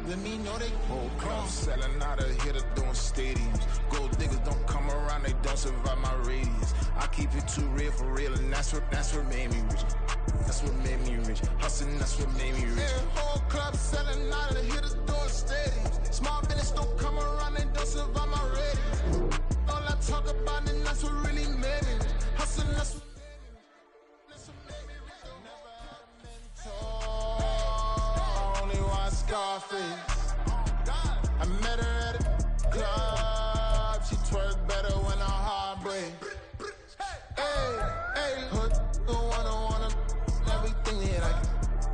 Let me know they whole club selling out of here to doing stadiums. Gold diggers don't come around, they don't survive my radius. I keep it too real for real, and that's what made me rich. That's what made me rich. Hustling, that's what made me rich. Yeah, whole club selling out of here to doing stadiums. Small business don't come around, they don't survive my radius. All I talk about, and that's what really made me rich. Hustling, that's what made me rich. Never had a mentor, only one Scarface. I met her at a club. She twerk better when her heart breaks. Hey, put the wanna everything that I can.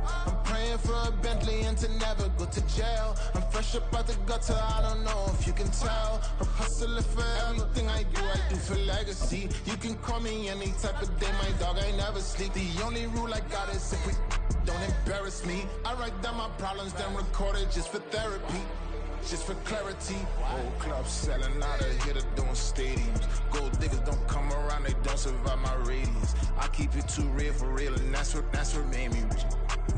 I'm praying for a Bentley and to never go to jail. I'm fresh up out the gutter, I don't know if you can tell. I'm hustling for everything I do for legacy. You can call me any type of day, my dog, I never sleep. The only rule I got is if we don't embarrass me. I write down my problems, then record it just for therapy. Just for clarity, whole club selling out of here to doing stadiums. Gold diggers don't come around, they don't survive my radius. I keep it too real for real, and that's what made me rich.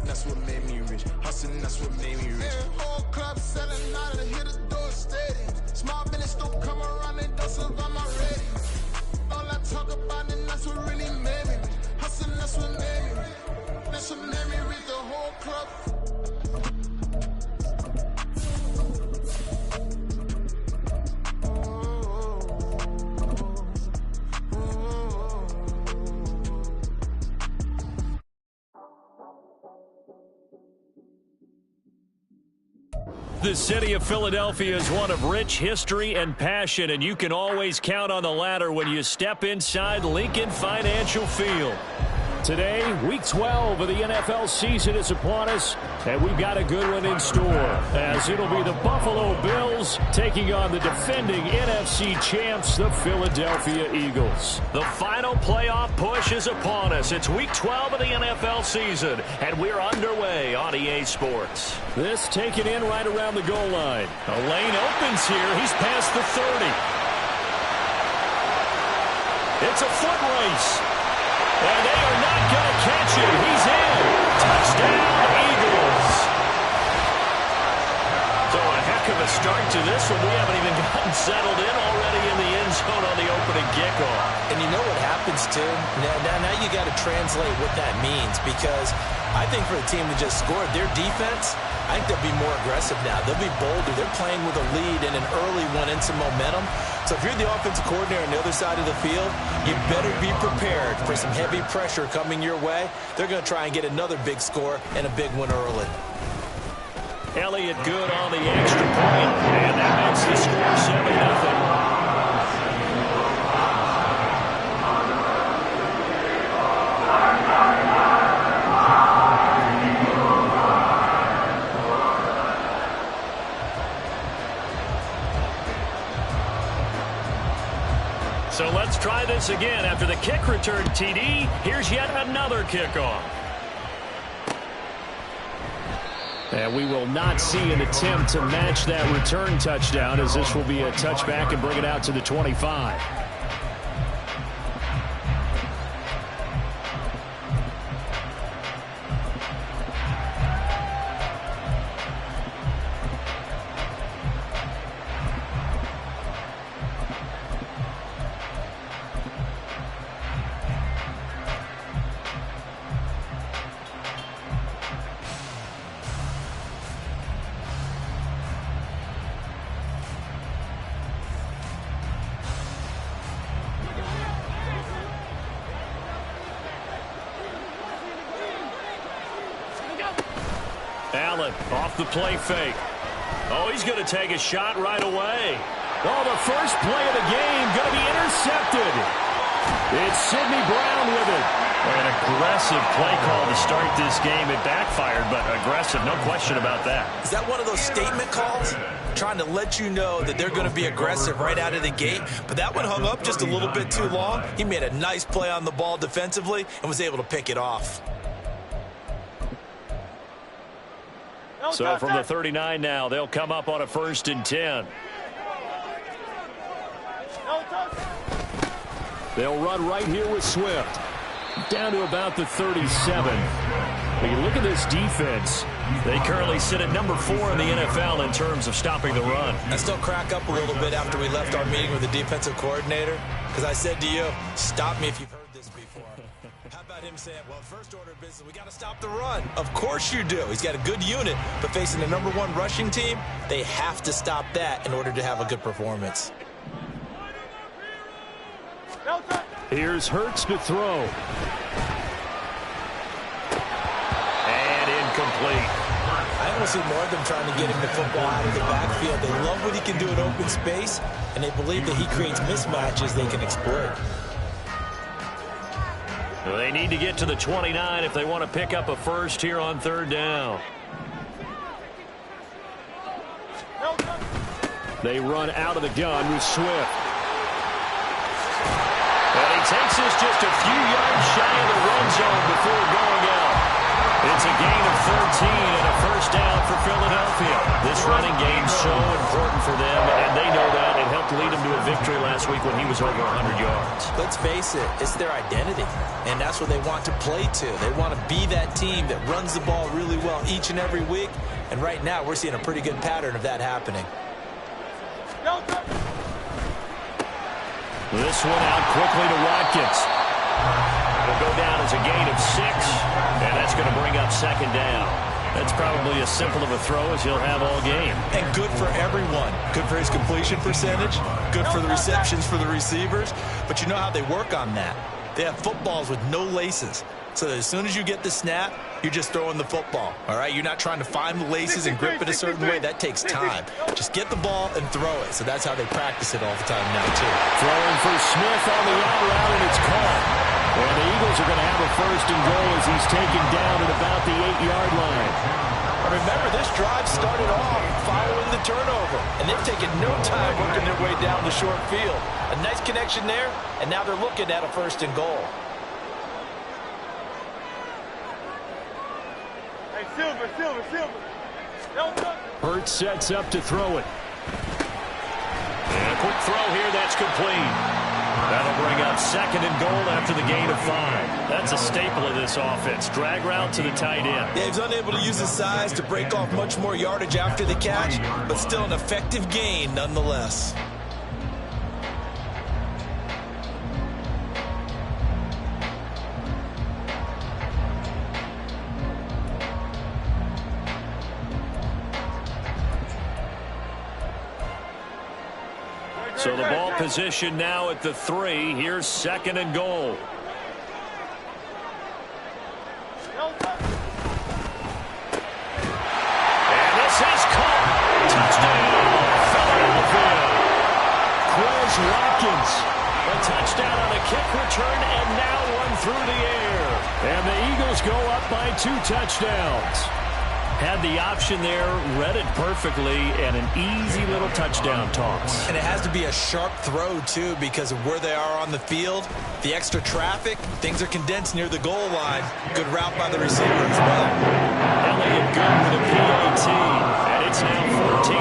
That's what made me rich. Hustling, that's what made me rich. Yeah, whole club selling out of here to doing stadiums. Small business don't come around, they don't survive my radius. All I talk about, and that's what really made me rich. Hustling, that's what made me rich. That's what made me rich. The whole club. The city of Philadelphia is one of rich history and passion, and you can always count on the latter when you step inside Lincoln Financial Field. Today, Week 12 of the NFL season is upon us, and we've got a good one in store, as it'll be the Buffalo Bills taking on the defending NFC champs, the Philadelphia Eagles. The final playoff push is upon us. It's Week 12 of the NFL season, and we're underway on EA Sports. This taken in right around the goal line. A lane opens here. He's past the 30. It's a foot race. And they are not going to catch him. He's in. Touchdown, Eagles. So a heck of a start to this one. We haven't even gotten settled in already in the end zone on the opening kickoff. And you know what happens, too? Now you got to translate what that means, because I think for the team to just score their defense, I think they'll be more aggressive now. They'll be bolder. They're playing with a lead and an early one and some momentum. So if you're the offensive coordinator on the other side of the field, you better be prepared for some heavy pressure coming your way. They're going to try and get another big score and a big one early. Elliott good on the extra point, and that makes the score 7-0. So let's try this again. After the kick return TD, here's yet another kickoff. And we will not see an attempt to match that return touchdown, as this will be a touchback and bring it out to the 25. Allen off the play fake. Oh, he's going to take a shot right away. Oh, the first play of the game going to be intercepted. It's Sidney Brown with it. An aggressive play call to start this game. It backfired, but aggressive, no question about that. Is that one of those statement calls? Trying to let you know that they're going to be aggressive right out of the gate. But that one hung up just a little bit too long. He made a nice play on the ball defensively and was able to pick it off. So from the 39 now, they'll come up on a 1st and 10. They'll run right here with Swift. Down to about the 37. But you look at this defense. They currently sit at number 4 in the NFL in terms of stopping the run. I still crack up a little bit after we left our meeting with the defensive coordinator, because I said to you, stop me if you've heard this before. How about him saying, well, first order of business, we got to stop the run. Of course you do. He's got a good unit, but facing the number 1 rushing team, they have to stop that in order to have a good performance. Here's Hurts to throw. And incomplete. I want to see more of them trying to get him the football out of the backfield. They love what he can do in open space, and they believe that he creates mismatches they can exploit. Well, they need to get to the 29 if they want to pick up a first here on 3rd down. They run out of the gun with Swift. And he takes this just a few yards shy of the red zone before going out. It's a gain of 13 and a first down for Philadelphia. This running game's so important for them, and they know that. It helped lead them to a victory last week when he was over 100 yards. Let's face it, it's their identity, and that's what they want to play to. They want to be that team that runs the ball really well each and every week, and right now we're seeing a pretty good pattern of that happening. This one out quickly to Watkins. It'll go down as a gain of 6, and that's going to bring up 2nd down. That's probably as simple of a throw as he'll have all game. And good for everyone. Good for his completion percentage. Good for the receptions for the receivers. But you know how they work on that. They have footballs with no laces. So that as soon as you get the snap, you're just throwing the football. All right? You're not trying to find the laces and grip it a certain way. That takes time. Just get the ball and throw it. So that's how they practice it all the time now, too. Throwing for Smith on the out route, and it's caught. And the Eagles are going to have a 1st and goal as he's taken down at about the 8-yard line. Remember, this drive started off following the turnover, and they've taken no time working their way down the short field. A nice connection there, and now they're looking at a 1st and goal. Hey, Silver. Hurts sets up to throw it. And a quick throw here, that's complete. That'll bring up 2nd and goal after the gain of 5. That's a staple of this offense. Drag route to the tight end. Yeah, he's unable to use his size to break off much more yardage after the catch, but still an effective gain nonetheless. So the ball position now at the 3. Here's 2nd and goal. And this is caught. Touchdown, Philadelphia. Quez Watkins. A touchdown on a kick return, and now one through the air. And the Eagles go up by 2 touchdowns. Had the option there, read it perfectly, and an easy little touchdown toss. And it has to be a sharp throw, too, because of where they are on the field. The extra traffic, things are condensed near the goal line. Good route by the receiver as well. Elliott good with a PAT, and it's now 14-0.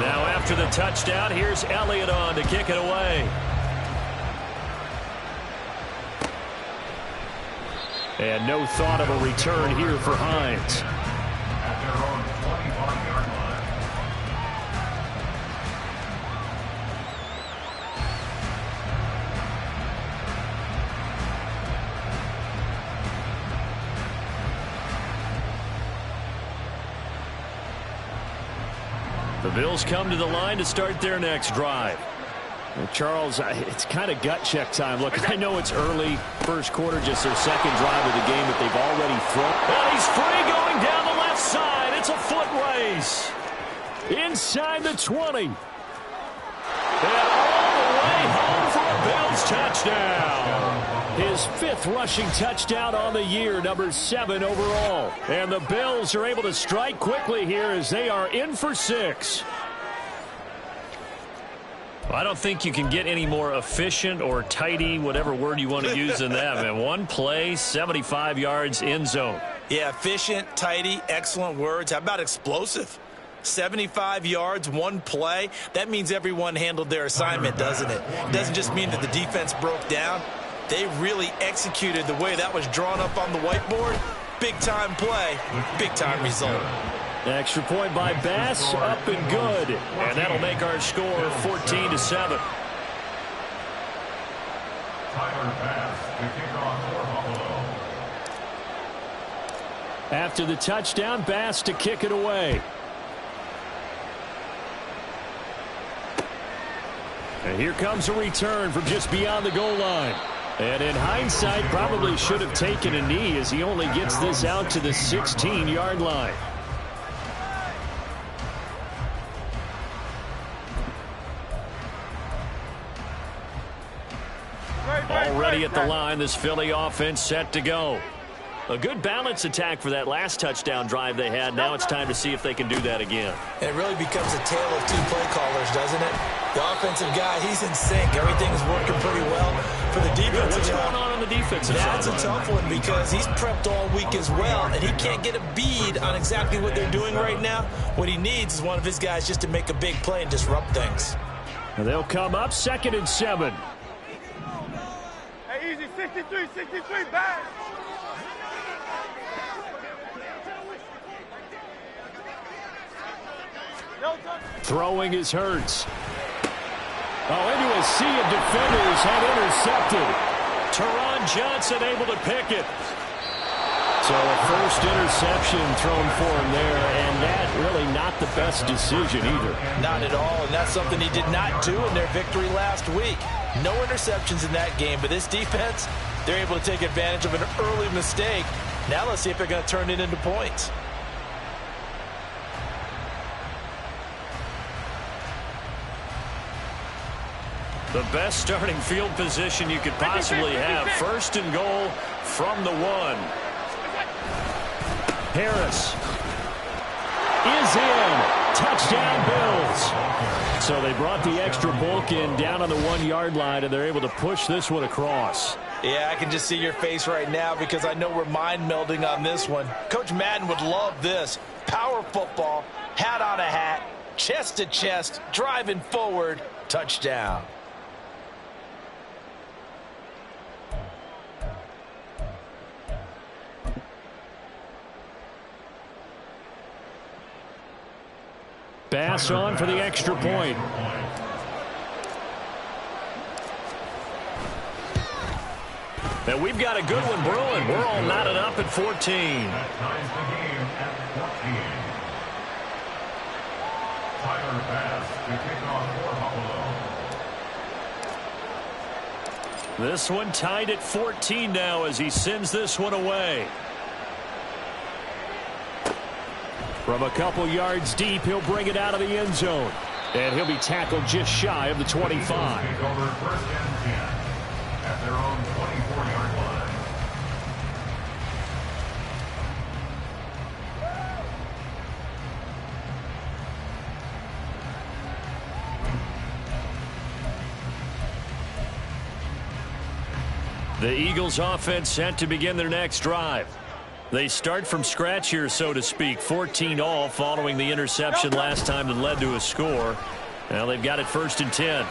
Now after the touchdown, here's Elliott on to kick it away. And no thought of a return here for Hines. The Bills come to the line to start their next drive. Well, Charles, it's kind of gut check time. Look, I know it's early, first quarter, just their 2nd drive of the game, but they've already thrown. And he's free going down the left side. It's a foot race. Inside the 20. And all the way home for a Bills touchdown. His 5th rushing touchdown on the year, number 7 overall. And the Bills are able to strike quickly here as they are in for 6. I don't think you can get any more efficient or tidy, whatever word you want to use in that, man. One play, 75 yards, end zone. Yeah, efficient, tidy, excellent words. How about explosive? 75 yards, one play. That means everyone handled their assignment, doesn't it? It doesn't just mean that the defense broke down. They really executed the way that was drawn up on the whiteboard. Big-time play, big-time result. Extra point by Bass, up and good. And that'll make our score 14-7. Tyler Bass to kick off for Buffalo. After the touchdown, Bass to kick it away. And here comes a return from just beyond the goal line. And in hindsight, probably should have taken a knee as he only gets this out to the 16-yard line. Already at the line, this Philly offense set to go. A good balance attack for that last touchdown drive they had. Now it's time to see if they can do that again. And it really becomes a tale of two play callers, doesn't it? The offensive guy, he's in sync. Everything's working pretty well. For the defense, what's going on the defensive side? That's a tough one because he's prepped all week as well, and he can't get a bead on exactly what they're doing right now. What he needs is one of his guys just to make a big play and disrupt things. And they'll come up 2nd and 7. Hey, easy, 63, back. Throwing is Hurts. Oh, into a sea of defenders, had intercepted. Teron Johnson able to pick it. So a first interception thrown for him there, and that really not the best decision either. Not at all, and that's something he did not do in their victory last week. No interceptions in that game, but this defense, they're able to take advantage of an early mistake. Now let's see if they're going to turn it into points. The best starting field position you could possibly have. 1st and goal from the 1. Harris is in. Touchdown, Bills. So they brought the extra bulk in down on the 1-yard line, and they're able to push this one across. Yeah, I can just see your face right now because I know we're mind melding on this one. Coach Madden would love this. Power football, hat on a hat, chest to chest, driving forward, touchdown. Bass on for the extra point. And we've got a good one brewing. We're all knotted up at 14. That ties the game at 14. Tyler Bass to kick off for Buffalo. This one tied at 14 now as he sends this one away. From a couple yards deep, he'll bring it out of the end zone. And he'll be tackled just shy of the 25. Take over 1st and 10 at their own 24-yard line. The Eagles offense set to begin their next drive. They start from scratch here, so to speak. 14 all following the interception last time that led to a score. Now they've got it 1st and 10.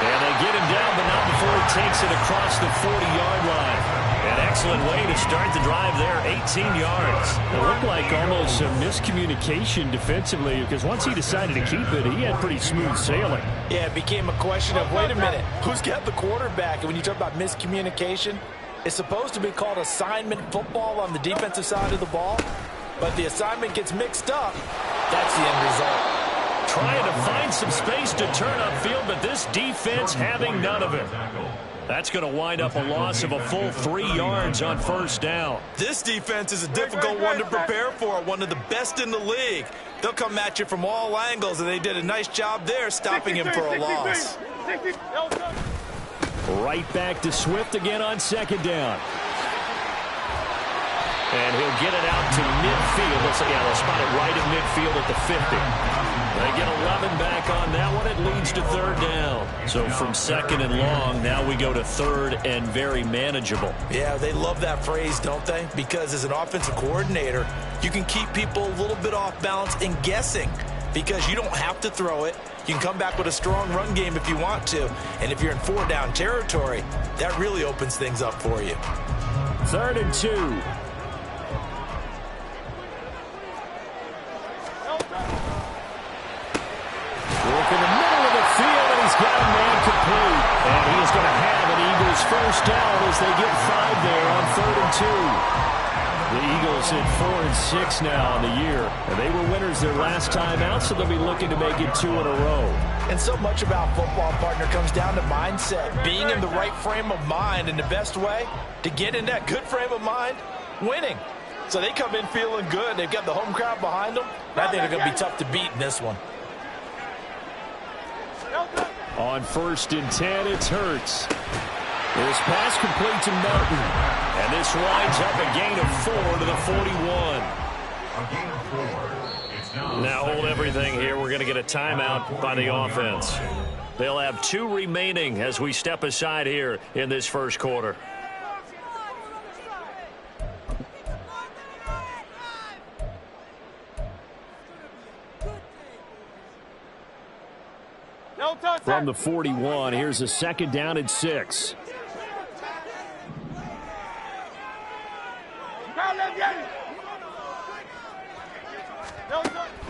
And they get him down, but not before he takes it across the 40-yard line. An excellent way to start the drive there, 18 yards. It looked like almost some miscommunication defensively because once he decided to keep it, he had pretty smooth sailing. Yeah, it became a question of, wait a minute, who's got the quarterback? And when you talk about miscommunication, it's supposed to be called assignment football on the defensive side of the ball, but the assignment gets mixed up. That's the end result. Trying to find some space to turn upfield, but this defense having none of it. That's going to wind up a loss of a full 3 yards on 1st down. This defense is a difficult one to prepare for, one of the best in the league. They'll come at you from all angles, and they did a nice job there stopping him for a loss. Right back to Swift again on 2nd down. And he'll get it out to midfield. They'll spot it right at midfield at the 50. They get 11 back on that one. It leads to third down. So from second and long, now we go to third and very manageable. Yeah, they love that phrase, don't they? Because as an offensive coordinator, you can keep people a little bit off balance and guessing because you don't have to throw it. You can come back with a strong run game if you want to. And if you're in 4-down territory, that really opens things up for you. 3rd and 2. Look in the middle of the field, and he's got a man complete. And he is going to have an Eagles first down as they get 5 there on 3rd and 2. The Eagles at 4-6 now on the year. And they were winners their last time out, so they'll be looking to make it 2 in a row. And so much about football, partner, comes down to mindset. Being in the right frame of mind, and the best way to get in that good frame of mind, winning. So they come in feeling good. They've got the home crowd behind them. I think they're going to be tough to beat in this one. On 1st and 10, it's Hurts. This pass complete to Melton. And this winds up a gain of 4 to the 41. A gain of 4. Now hold everything here. We're going to get a timeout by the offense. They'll have 2 remaining as we step aside here in this first quarter. From the 41, here's a 2nd down and 6.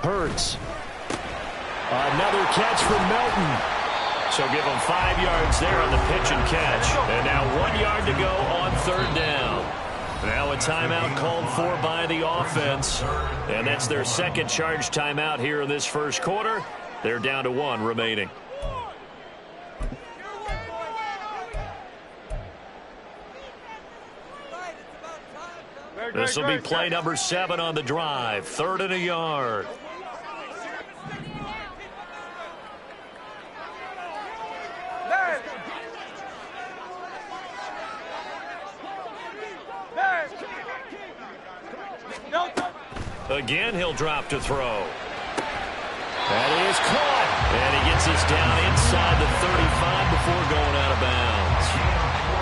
Hurts. Another catch from Melton. So give him 5 yards there on the pitch and catch. And now 1 yard to go on 3rd down. Now a timeout called for by the offense. And that's their 2nd charge timeout here in this first quarter. They're down to 1 remaining. This will be play number 7 on the drive. 3rd and a yard. Again, he'll drop to throw. That is caught. And he gets us down inside the 35 before going out of bounds.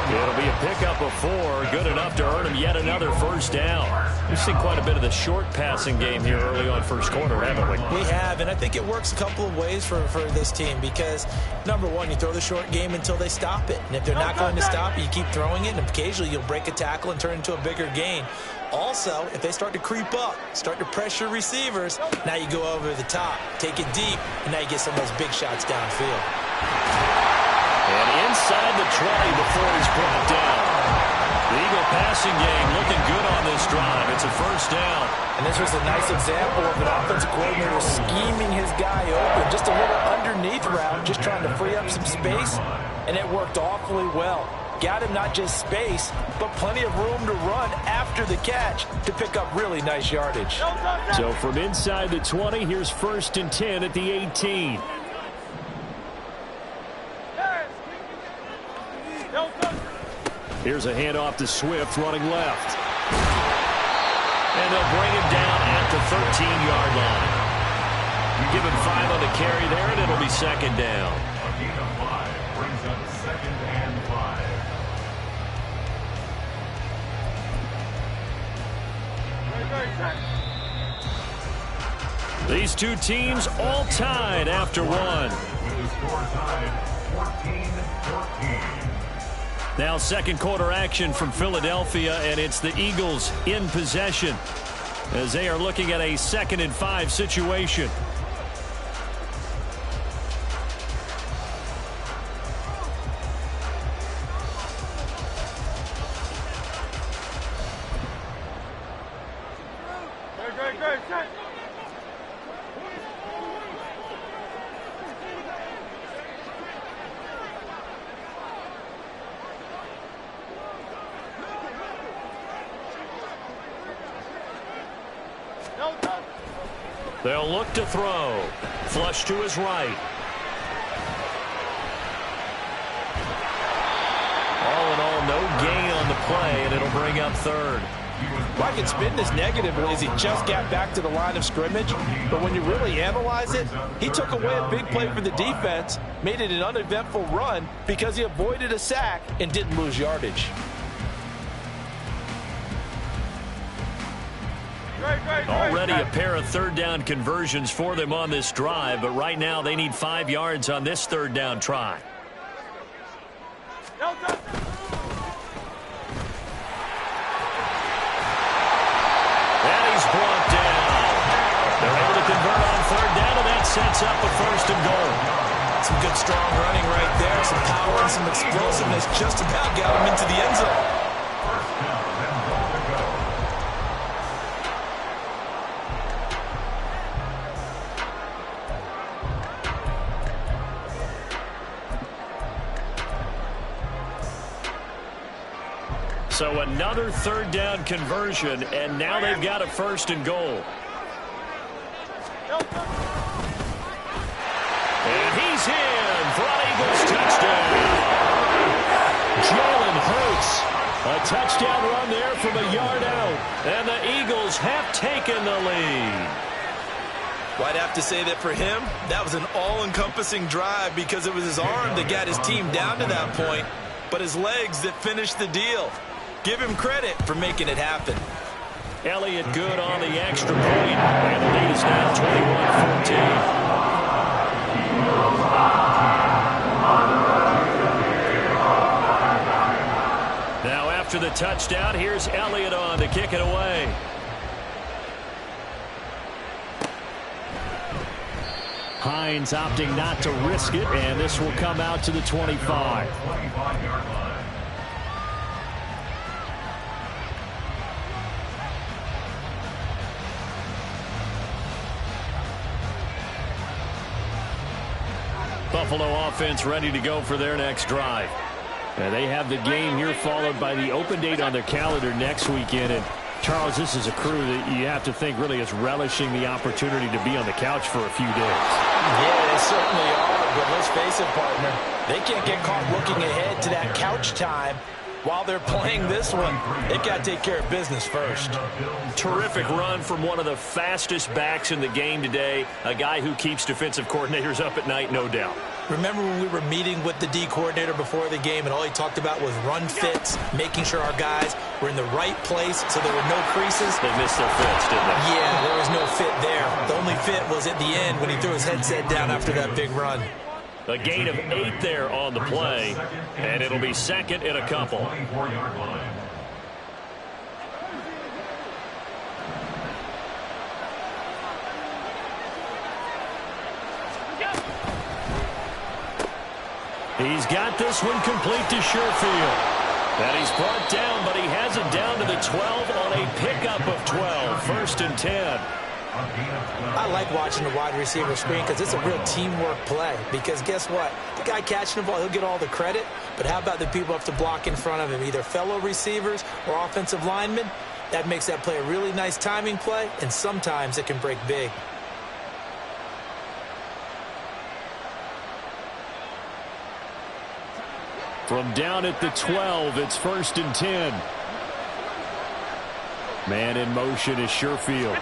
It'll be a pickup of 4, good enough to earn him yet another first down. We've seen quite a bit of the short passing game here early on first quarter, haven't we? We have, and I think it works a couple of ways for this team because, number one, you throw the short game until they stop it. And if they're not going to stop it, you keep throwing it, and occasionally you'll break a tackle and turn into a bigger gain. Also, if they start to creep up, start to pressure receivers, now you go over the top, take it deep, and now you get some of those big shots downfield. And inside the 20 before he's brought down. The Eagle passing game looking good on this drive. It's a first down. And this was a nice example of an offensive coordinator scheming his guy open. Just a little underneath route, just trying to free up some space, and it worked awfully well. Got him not just space, but plenty of room to run after the catch to pick up really nice yardage. So from inside the 20, here's 1st and 10 at the 18. Here's a handoff to Swift running left. And they'll bring him down at the 13-yard line. You give him 5 on the carry there, and it'll be 2nd down. A gain of 5 brings up 2nd and 5. These two teams all tied after 1. With the score tied 14-14. Now 2nd quarter action from Philadelphia, and it's the Eagles in possession as they are looking at a 2nd and 5 situation. They'll look to throw. Flush to his right. All in all, no gain on the play, and it'll bring up 3rd. Well, I can spin this negatively as he just got back to the line of scrimmage. But when you really analyze it, he took away a big play for the defense, made it an uneventful run because he avoided a sack and didn't lose yardage. Already a pair of third down conversions for them on this drive, but right now they need 5 yards on this third down try. And he's brought down. They're able to convert on third down, and that sets up a 1st and goal. Some good strong running right there, some power and some explosiveness just about got him into the end zone. So another third down conversion, and now they've got a 1st and goal. And he's in for an Eagles touchdown. Jalen Hurts, a touchdown run there from a yard out, and the Eagles have taken the lead. Well, I'd have to say that for him, that was an all-encompassing drive because it was his arm that got his team down to that point, but his legs that finished the deal. Give him credit for making it happen. Elliott good on the extra point, and the lead is now 21-14. Now after the touchdown, here's Elliott on to kick it away. Hines opting not to risk it, and this will come out to the 25. Buffalo offense ready to go for their next drive. And they have the game here followed by the open date on their calendar next weekend. And Charles, this is a crew that you have to think really is relishing the opportunity to be on the couch for a few days. Yeah, they certainly are, but let's face it, partner. They can't get caught looking ahead to that couch time while they're playing this one. They've got to take care of business first. Terrific run from one of the fastest backs in the game today, a guy who keeps defensive coordinators up at night, no doubt. Remember when we were meeting with the D coordinator before the game and all he talked about was run fits, making sure our guys were in the right place so there were no creases? They missed their fits, didn't they? Yeah, there was no fit there. The only fit was at the end when he threw his headset down after that big run. A gain of 8 there on the play, and it'll be 2nd and a couple. He's got this one complete to Sherfield. And he's brought down, but he has it down to the 12 on a pickup of 12. 1st and 10. I like watching the wide receiver screen because it's a real teamwork play. Because guess what? The guy catching the ball, he'll get all the credit. But how about the people who have to block in front of him, either fellow receivers or offensive linemen? That makes that play a really nice timing play, and sometimes it can break big. From down at the 12, it's 1st and 10. Man in motion is Sherfield.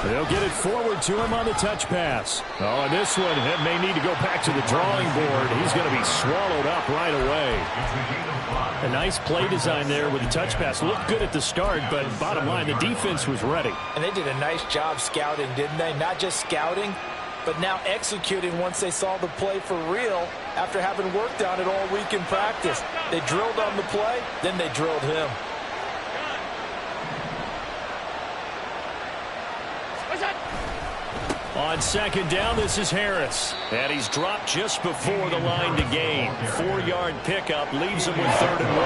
They'll get it forward to him on the touch pass. Oh, and this one may need to go back to the drawing board. He's going to be swallowed up right away. A nice play design there with the touch pass. Looked good at the start, but bottom line, the defense was ready. And they did a nice job scouting, didn't they? Not just scouting, but now executing once they saw the play for real after having worked on it all week in practice. They drilled on the play, then they drilled him. On 2nd down, this is Harris. And he's dropped just before the line to gain. 4-yard pickup leaves him with 3rd and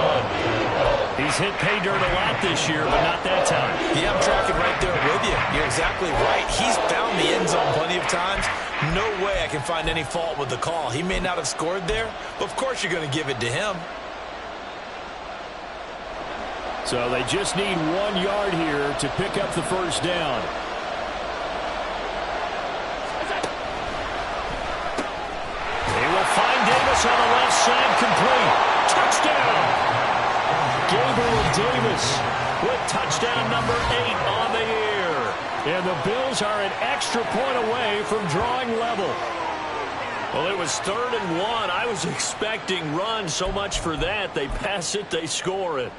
1. He's hit pay dirt a lot this year, but not that time. Yeah, I'm tracking right there with you. You're exactly right. He's found the end zone plenty of times. No way I can find any fault with the call. He may not have scored there, but of course you're going to give it to him. So they just need 1 yard here to pick up the 1st down. Find Davis on the left side, complete. Touchdown! Gabriel Davis with touchdown number 8 on the year. And the Bills are an extra point away from drawing level. Well, it was 3rd and 1. I was expecting run, so much for that. They pass it, they score it.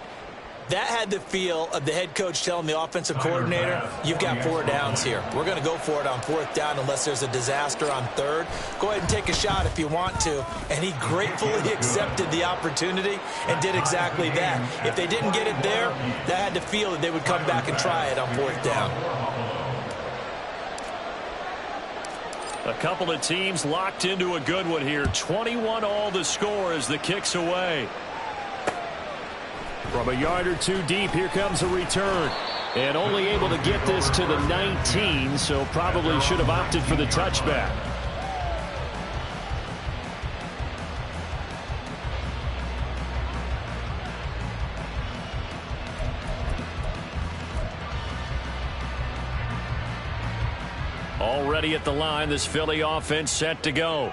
That had the feel of the head coach telling the offensive coordinator, you've got 4 downs here. We're going to go for it on 4th down unless there's a disaster on 3rd. Go ahead and take a shot if you want to. And he gratefully accepted the opportunity and did exactly that. If they didn't get it there, that had the feel that they would come back and try it on 4th down. A couple of teams locked into a good one here. 21 all the score as the kick's away. From a yard or 2 deep, here comes a return. And only able to get this to the 19, so probably should have opted for the touchback. Already at the line, this Philly offense set to go.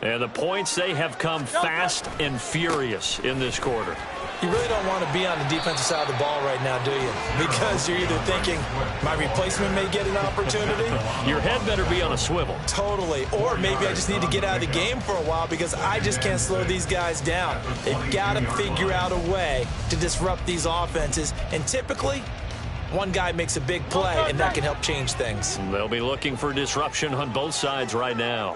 And the points, they have come fast and furious in this quarter. You really don't want to be on the defensive side of the ball right now, do you? Because you're either thinking, my replacement may get an opportunity. Your head better be on a swivel. Totally. Or maybe I just need to get out of the game for a while because I just can't slow these guys down. They've got to figure out a way to disrupt these offenses. And typically, one guy makes a big play, and that can help change things. They'll be looking for disruption on both sides right now.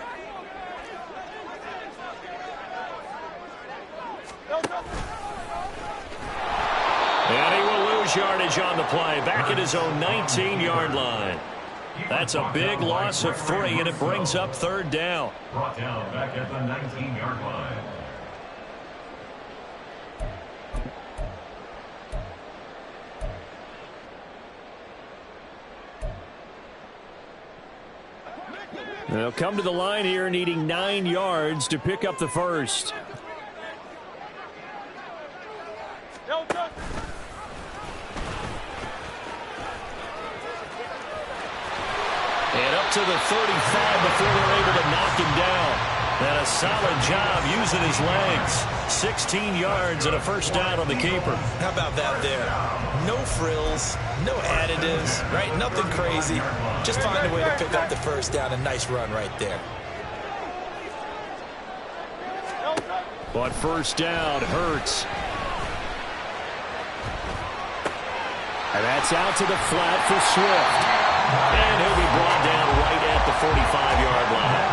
And he will lose yardage on the play, back at his own 19-yard line. That's a big loss of 3, and it brings up 3rd down. Brought down back at the 19-yard line. They'll come to the line here needing 9 yards to pick up the first. And up to the 35 before they're able to knock him down. And a solid job using his legs. 16 yards and a first down on the keeper. How about that there? No frills, no additives, right? Nothing crazy. Just find a way to pick up the first down. A nice run right there. But first down hurts. And that's out to the flat for Swift. And he'll be brought down right at the 45-yard line.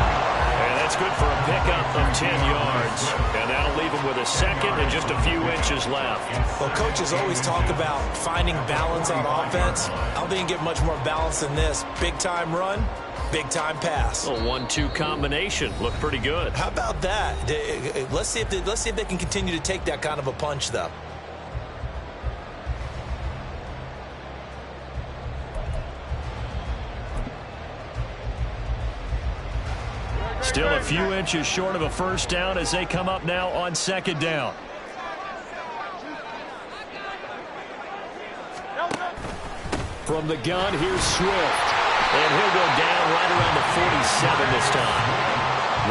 And that's good for a pickup of 10 yards. And that'll leave him with a second and just a few inches left. Well, coaches always talk about finding balance on offense. I don't think you get much more balance than this. Big-time run, big-time pass. A 1-2 combination. Looked pretty good. How about that? Let's see if they can continue to take that kind of a punch, though. Still a few inches short of a first down as they come up now on 2nd down. From the gun, here's Swift. And he'll go down right around the 47 this time.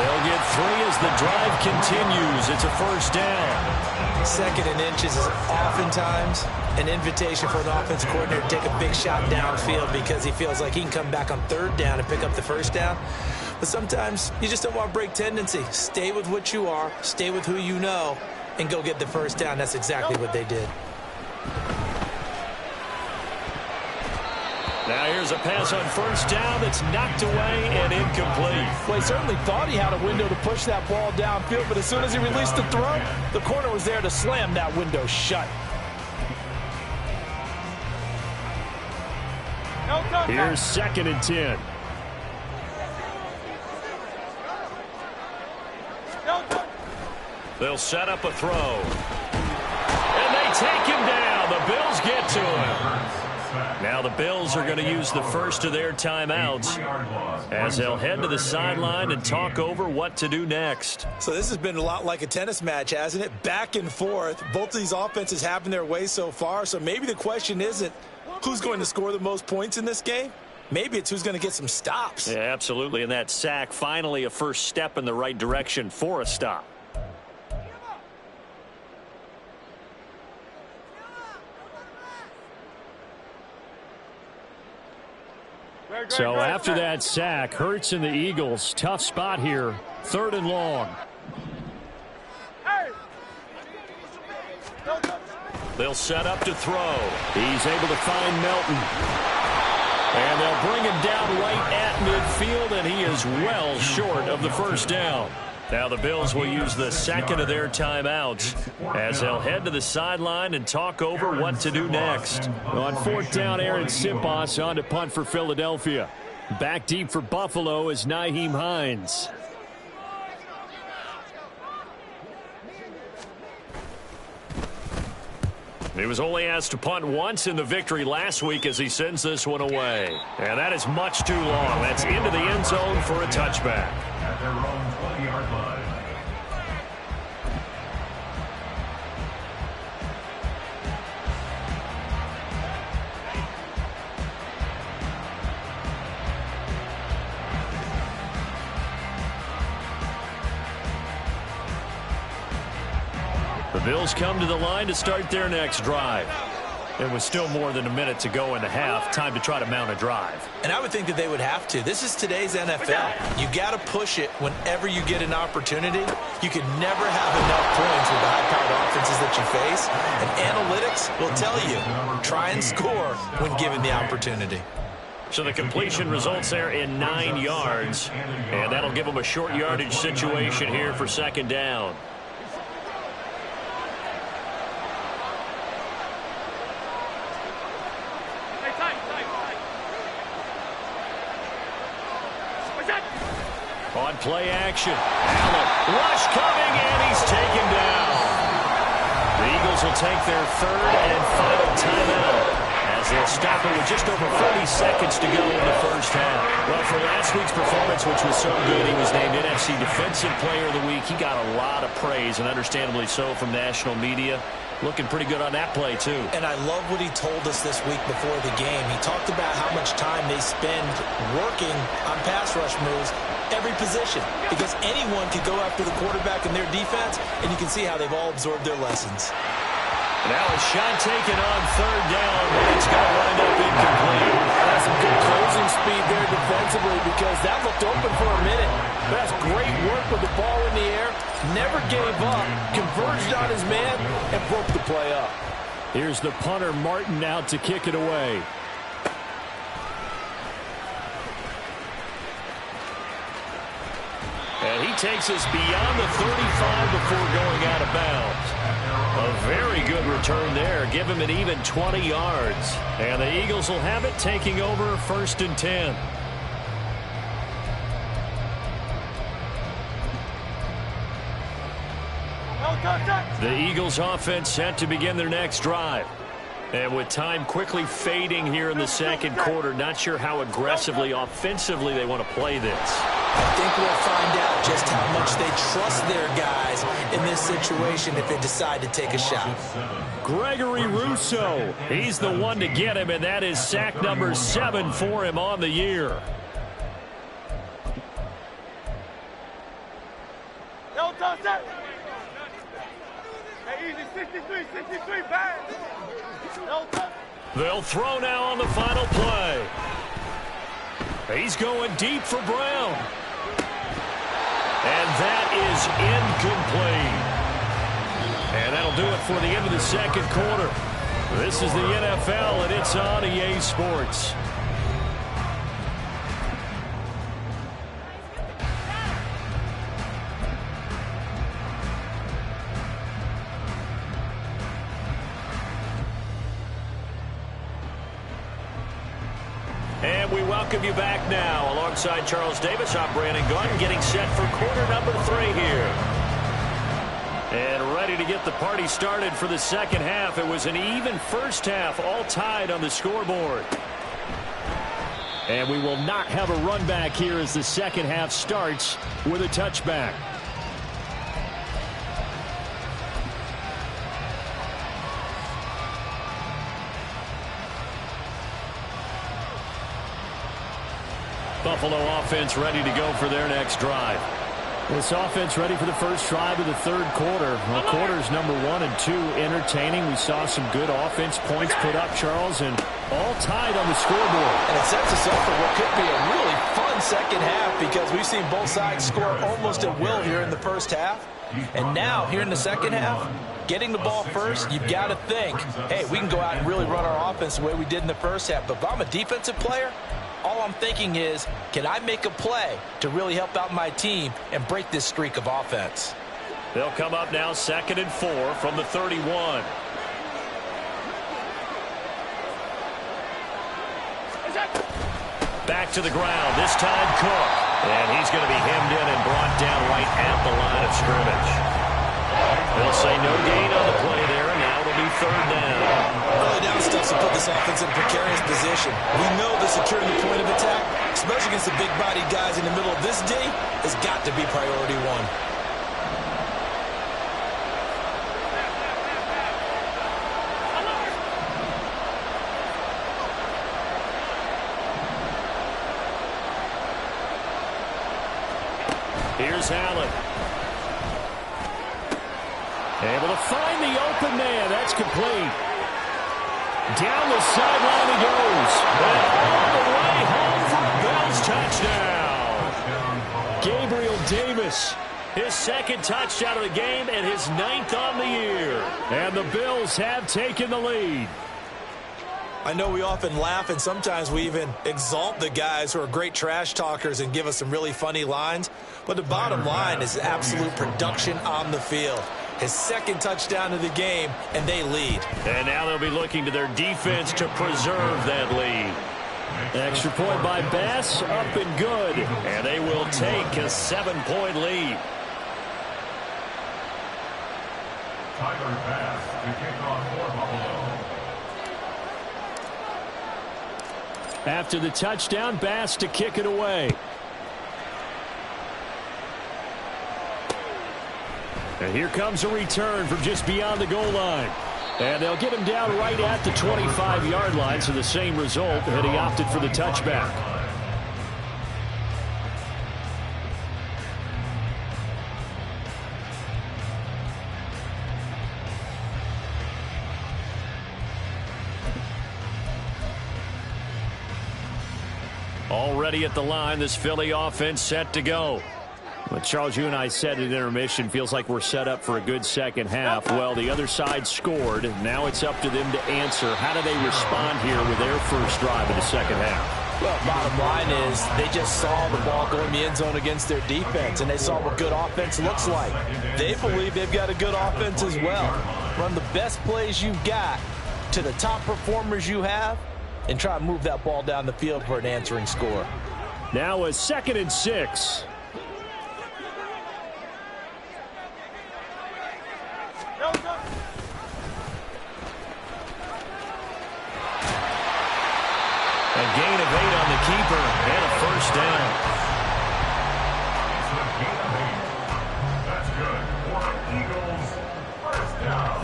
They'll get 3 as the drive continues. It's a first down. 2nd and inches is oftentimes an invitation for an offense coordinator to take a big shot downfield because he feels like he can come back on 3rd down and pick up the first down. But sometimes you just don't want to break tendency. Stay with what you are, stay with who you know, and go get the first down. That's exactly what they did. Now here's a pass on first down that's knocked away and incomplete. Well, he certainly thought he had a window to push that ball downfield, but as soon as he released the throw, the corner was there to slam that window shut. Here's 2nd and 10. They'll set up a throw. And they take him down. The Bills get to him. Now the Bills are going to use the first of their timeouts as they'll head to the sideline and talk over what to do next. So this has been a lot like a tennis match, hasn't it? Back and forth. Both of these offenses having their way so far. So maybe the question isn't who's going to score the most points in this game. Maybe it's who's going to get some stops. Yeah, absolutely. And that sack, finally a first step in the right direction for a stop. So after that sack, Hurts and the Eagles, tough spot here, 3rd and long. They'll set up to throw. He's able to find Melton. And they'll bring him down right at midfield, and he is well short of the first down. Now the Bills will use the second of their timeouts as they'll head to the sideline and talk over what to do next. On 4th down, Aaron Simpos on to punt for Philadelphia. Back deep for Buffalo is Nyheim Hines. He was only asked to punt once in the victory last week as he sends this one away. And that is much too long. That's into the end zone for a touchback. At their own 20-yard line. The Bills come to the line to start their next drive. It was still more than a minute to go in the half. Time to try to mount a drive. And I would think that they would have to. This is today's NFL. You got to push it whenever you get an opportunity. You can never have enough points with the high-powered offenses that you face. And analytics will tell you, try and score when given the opportunity. So the completion results there in 9 yards. And that'll give them a short yardage situation here for 2nd down. On play action, Allen, rush coming, and he's taken down. The Eagles will take their 3rd and final timeout as they'll stop it with just over 40 seconds to go in the first half. Well, for last week's performance, which was so good, he was named NFC Defensive Player of the Week. He got a lot of praise, and understandably so, from national media. Looking pretty good on that play, too. And I love what he told us this week before the game. He talked about how much time they spend working on pass rush moves, every position, because anyone could go after the quarterback in their defense, and you can see how they've all absorbed their lessons. Now a shot taken on 3rd down, but it's going to wind up incomplete. That's some good closing speed there defensively because that looked open for a minute. But that's great work with the ball in the air. Never gave up, converged on his man, and broke the play up. Here's the punter, Martin, out to kick it away. And he takes us beyond the 35 before going out of bounds. A very good return there. Give him an even 20 yards. And the Eagles will have it, taking over 1st and 10. The Eagles offense set to begin their next drive. And with time quickly fading here in the 2nd quarter, not sure how aggressively, offensively they want to play this. I think we'll find out just how much they trust their guys in this situation if they decide to take a shot. Gregory Rousseau, he's the one to get him, and that is sack number 7 for him on the year. Hey, easy, 63, back. They'll throw now on the final play. He's going deep for Brown. And that is incomplete. And that'll do it for the end of the 2nd quarter. This is the NFL, and it's on EA Sports. And we welcome you back now. Alongside Charles Davis, I'm Brandon Gaudin, getting set for quarter number 3 here. And ready to get the party started for the 2nd half. It was an even first half, all tied on the scoreboard. And we will not have a run back here as the 2nd half starts with a touchback. Buffalo offense ready to go for their next drive. This offense ready for the first drive of the 3rd quarter. Well, quarters number 1 and 2 entertaining. We saw some good offense points put up, Charles, and All tied on the scoreboard. And it sets us up for what could be a really fun second half because we've seen both sides score almost at will here in the first half. And now, here in the second half, getting the ball first, you've got to think, hey, we can go out and really run our offense the way we did in the first half. But if I'm a defensive player, all I'm thinking is, can I make a play to really help out my team and break this streak of offense? They'll come up now 2nd and 4 from the 31. Back to the ground, this time Cook. And he's going to be hemmed in and brought down right at the line of scrimmage. They'll say no gain on the play there, and now it'll be 3rd down. Early down stuff to put this offense in a precarious position. We know the securing the point of attack, especially against the big-bodied guys in the middle of this D, has got to be priority one. Here's Allen. Able to find the open man. That's complete. Down the sideline he goes. And all the way home for a Bills touchdown. Gabriel Davis. His 2nd touchdown of the game and his 9th on the year. And the Bills have taken the lead. I know we often laugh and sometimes we even exalt the guys who are great trash talkers and give us some really funny lines. But the bottom line is absolute production on the field. His 2nd touchdown of the game, and they lead. And now they'll be looking to their defense to preserve that lead. Extra point by Bass, up and good. And they will take a 7-point lead. Tyler Bass to kick off for Buffalo. After the touchdown, Bass to kick it away. And here comes a return from just beyond the goal line. And they'll get him down right at the 25-yard line, so the same result, and he opted for the touchback. Already at the line, this Philly offense set to go. But Charles, you and I said at intermission, feels like we're set up for a good second half. Well, the other side scored. Now it's up to them to answer. How do they respond here with their first drive of the second half? Well, bottom line is they just saw the ball go in the end zone against their defense, and they saw what good offense looks like. They believe they've got a good offense as well. Run the best plays you've got to the top performers you have, and try to move that ball down the field for an answering score. Now a 2nd and 6. A gain of 8 on the keeper and a first down. That's good for Eagles. First down.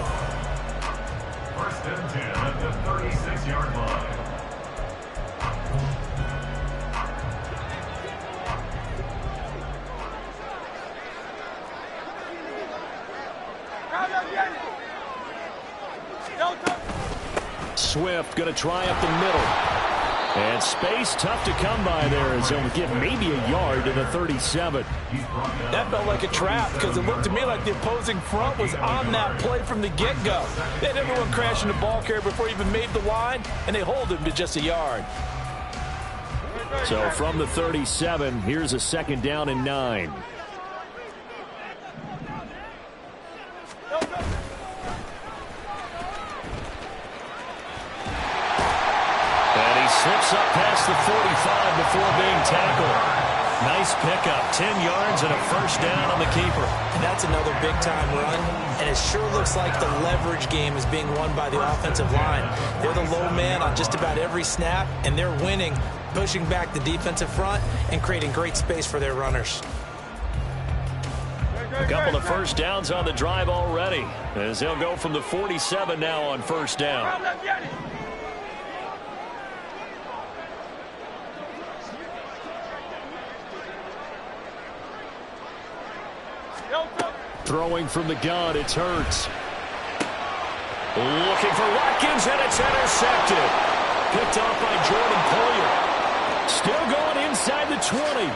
1st and 10 at the 36-yard line. Swift going to try up the middle. And space tough to come by there as he'll get maybe a yard to the 37. That felt like a trap because it looked to me like the opposing front was on that play from the get-go. They had everyone crashing the ball carrier before he even made the line, and they hold him to just a yard. So from the 37, here's a 2nd down and 9. Slips up past the 45 before being tackled. Nice pickup, 10 yards and a first down on the keeper. And that's another big-time run, and it sure looks like the leverage game is being won by the offensive line. They're the low man on just about every snap, and they're winning, pushing back the defensive front and creating great space for their runners. A couple of first downs on the drive already, as they'll go from the 47 now on first down. Throwing from the gun, it's Hurts. Looking for Watkins, and it's intercepted. picked off by Jordan Poyer. Still going inside the 20.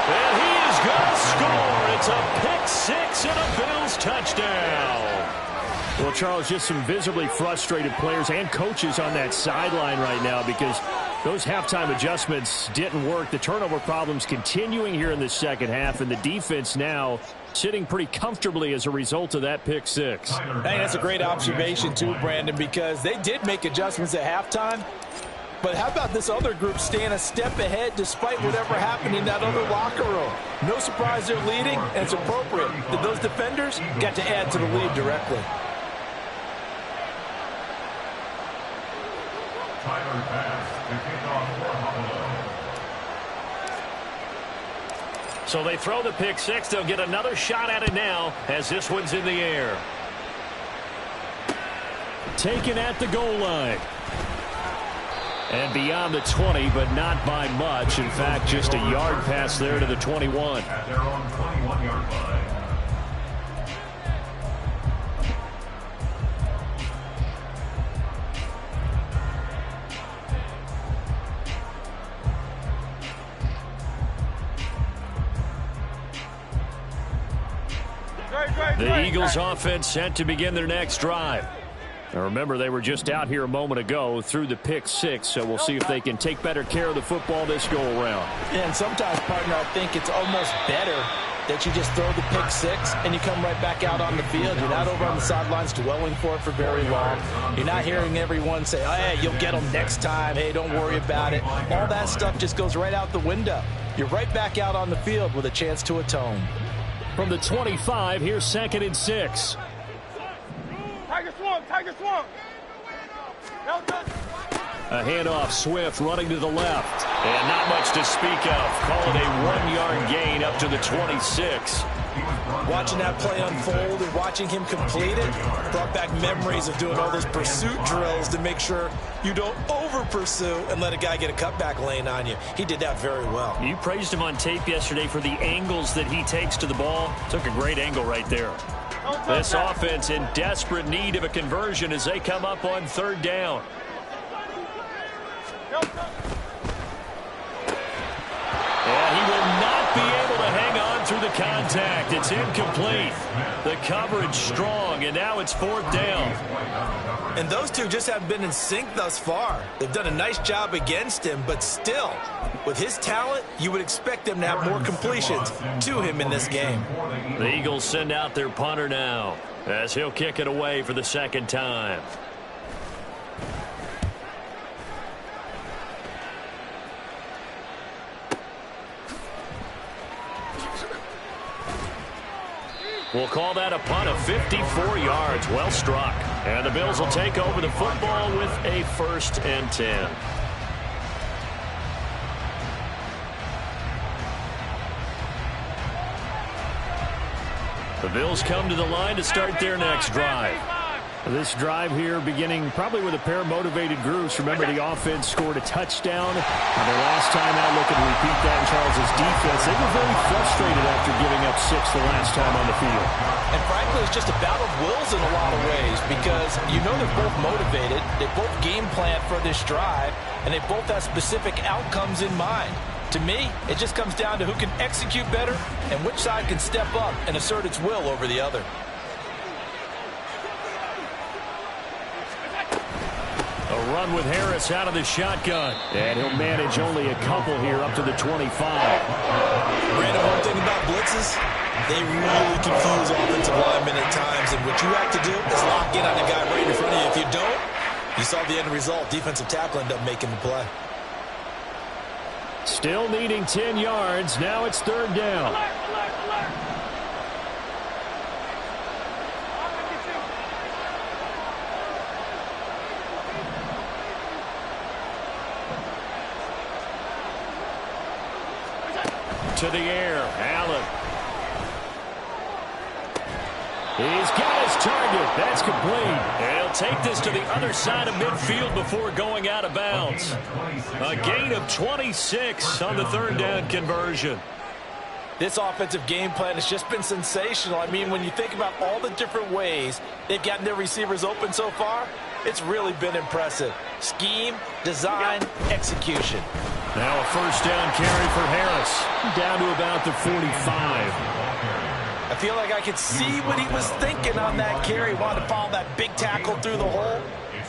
And he is going to score. It's a pick six and a Bills touchdown. Well, Charles, just some visibly frustrated players and coaches on that sideline right now because those halftime adjustments didn't work. The turnover problems continuing here in the second half, and the defense now sitting pretty comfortably as a result of that pick six. I think that's a great observation too, Brandon, because they did make adjustments at halftime. But how about this other group staying a step ahead despite whatever happened in that other locker room? No surprise they're leading, and it's appropriate that those defenders got to add to the lead directly. Tyler Bass to kick off for Buffalo. So they throw the pick six. They'll get another shot at it now as this one's in the air. Taken at the goal line. And beyond the 20, but not by much. In fact, just a yard pass there to the 21. At their own 21-yard line. The Eagles offense set to begin their next drive. Now remember, they were just out here a moment ago through the pick six, so we'll see if they can take better care of the football this go-around. And sometimes, partner, I think it's almost better that you just throw the pick six and you come right back out on the field. You're not over on the sidelines dwelling for it for very long. You're not hearing everyone say, oh, hey, you'll get them next time. Hey, don't worry about it. All that stuff just goes right out the window. You're right back out on the field with a chance to atone. From the 25, here's 2nd and 6. Tiger swamp, Tiger swamp. A handoff, Swift running to the left. And not much to speak of. Call it a 1-yard gain up to the 26. Watching that play unfold and watching him complete it brought back memories of doing all those pursuit drills to make sure you don't over-pursue and let a guy get a cutback lane on you. He did that very well. You praised him on tape yesterday for the angles that he takes to the ball. Took a great angle right there. This offense in desperate need of a conversion as they come up on 3rd down. And he will not be able to hang on through the contact. It's incomplete. The coverage strong, and now it's 4th down. And those two just haven't been in sync thus far. They've done a nice job against him, but still, with his talent, you would expect them to have more completions to him in this game. The Eagles send out their punter now as he'll kick it away for the 2nd time. We'll call that a punt of 54 yards. Well struck. And the Bills will take over the football with a 1st and 10. The Bills come to the line to start their next drive. This drive here beginning probably with a pair of motivated groups. Remember, the offense scored a touchdown. And their last time out, looking to repeat that in Charles's defense. They were very frustrated after giving up 6 the last time on the field. And frankly, it's just a battle of wills in a lot of ways because you know they're both motivated. They both game plan for this drive, and they both have specific outcomes in mind. To me, it just comes down to who can execute better and which side can step up and assert its will over the other. A run with Harris out of the shotgun. And he'll manage only a couple here up to the 25. Brandon, one thing about blitzes, they really confuse offensive linemen at times. And what you have to do is lock in on a guy right in front of you. If you don't, you saw the end result. Defensive tackle ended up making the play. Still needing 10 yards. Now it's 3rd down. To the air, Allen. He's got his target. That's complete. And he'll take this to the other side of midfield before going out of bounds. A gain of 26 on the 3rd down conversion. This offensive game plan has just been sensational. I mean, when you think about all the different ways they've gotten their receivers open so far, It's really been impressive. Scheme, design, execution. Now a first down carry for Harris. Down to about the 45. I feel like I could see what he was thinking on that carry. Wanted to follow that big tackle through the hole.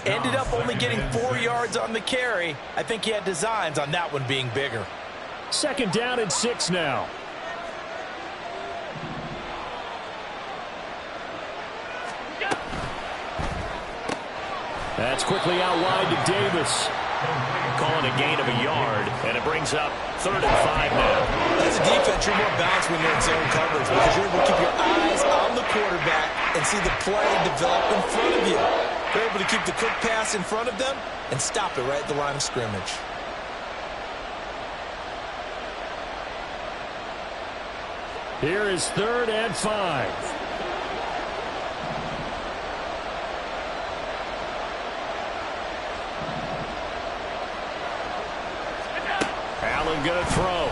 Ended up only getting 4 yards on the carry. I think he had designs on that one being bigger. Second down and 6 now. That's quickly out wide to Davis. Calling a gain of a yard, and it brings up 3rd and 5 now. As a defense, you're more balanced when you're in zone coverage because you're able to keep your eyes on the quarterback and see the play develop in front of you. They're able to keep the quick pass in front of them and stop it right at the line of scrimmage. Here is 3rd and 5. Allen going to throw.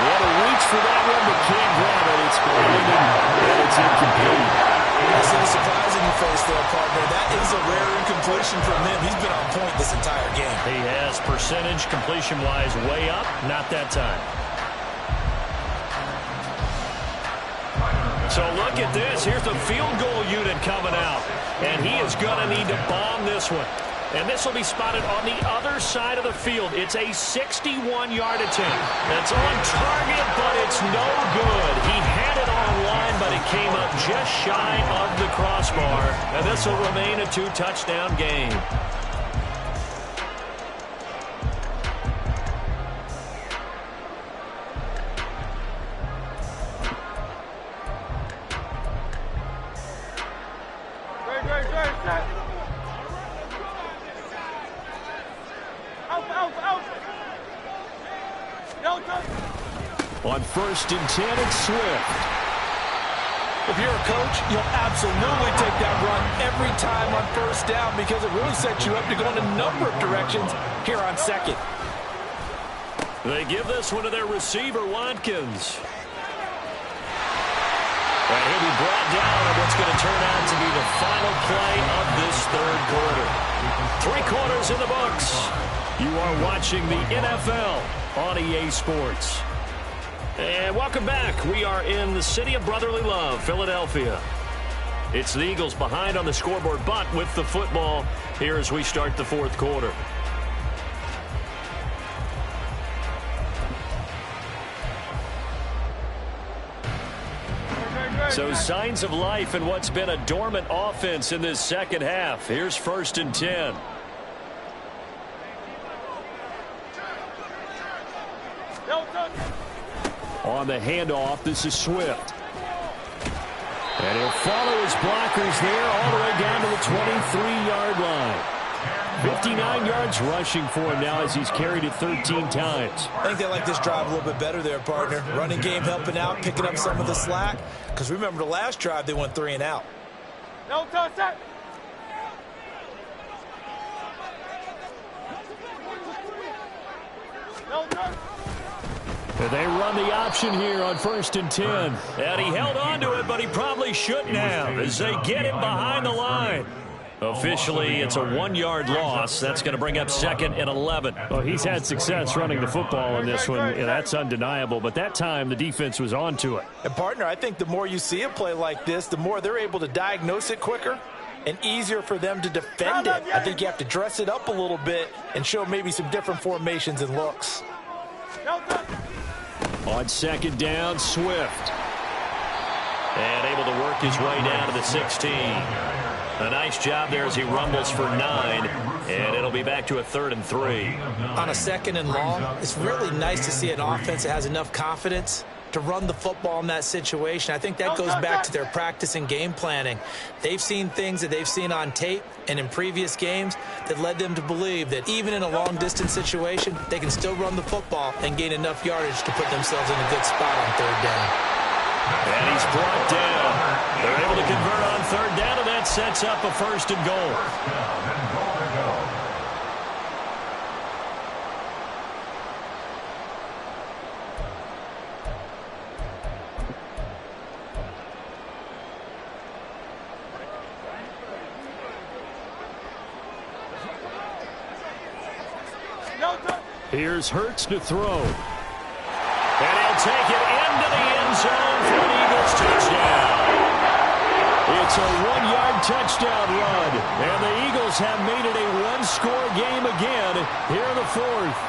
What a reach for that one, but can't grab it. It's blinding, and it's incomplete. That's a surprising you face there, partner. That is a rare incompletion from him. He's been on point this entire game. He has percentage completion-wise way up. Not that time. So look at this. Here's the field goal unit coming out. And he is going to need to bomb this one. And this will be spotted on the other side of the field. It's a 61-yard attempt. That's on target, but it's no good. He had it on line, but it came up just shy of the crossbar. And this will remain a 2-touchdown game. On 1st and 10, it's Swift. If you're a coach, you'll absolutely take that run every time on 1st down because it really sets you up to go in a number of directions here on 2nd. They give this one to their receiver, Watkins. And he'll be brought down on what's going to turn out to be the final play of this 3rd quarter. 3 quarters in the books. You are watching the NFL on EA Sports. And welcome back. We are in the city of brotherly love, Philadelphia. It's the Eagles behind on the scoreboard, but with the football here as we start the 4th quarter. So signs of life in what's been a dormant offense in this second half. Here's 1st and 10. On the handoff, this is Swift. And he'll follow his blockers there all the way down to the 23-yard line. 59 yards rushing for him now as he's carried it 13 times. I think they like this drive a little bit better there, partner. Running game helping out, picking up some of the slack. Because remember the last drive, they went 3 and out. No touch that. No touch. And they run the option here on 1st and 10. And he held on to it, but he probably shouldn't have as they get him behind the line. Officially, it's a 1-yard loss. That's going to bring up 2nd and 11. Well, he's had success running the football in this one. That's undeniable. But that time, the defense was on to it. And, partner, I think the more you see a play like this, the more they're able to diagnose it quicker and easier for them to defend it. I think you have to dress it up a little bit and show maybe some different formations and looks. On 2nd down, Swift. And able to work his way down to the 16. A nice job there as he rumbles for 9. And it'll be back to a 3rd and 3. On a 2nd and long, it's really nice to see an offense that has enough confidence to run the football in that situation. I think that goes back to their practice and game planning. They've seen things that they've seen on tape and in previous games that led them to believe that even in a long-distance situation, they can still run the football and gain enough yardage to put themselves in a good spot on 3rd down. And he's brought down. They're able to convert on 3rd down, and that sets up a 1st and goal. Here's Hurts to throw. And he'll take it into the end zone for an Eagles touchdown. It's a 1-yard touchdown run. And the Eagles have made it a one-score game again here in the fourth.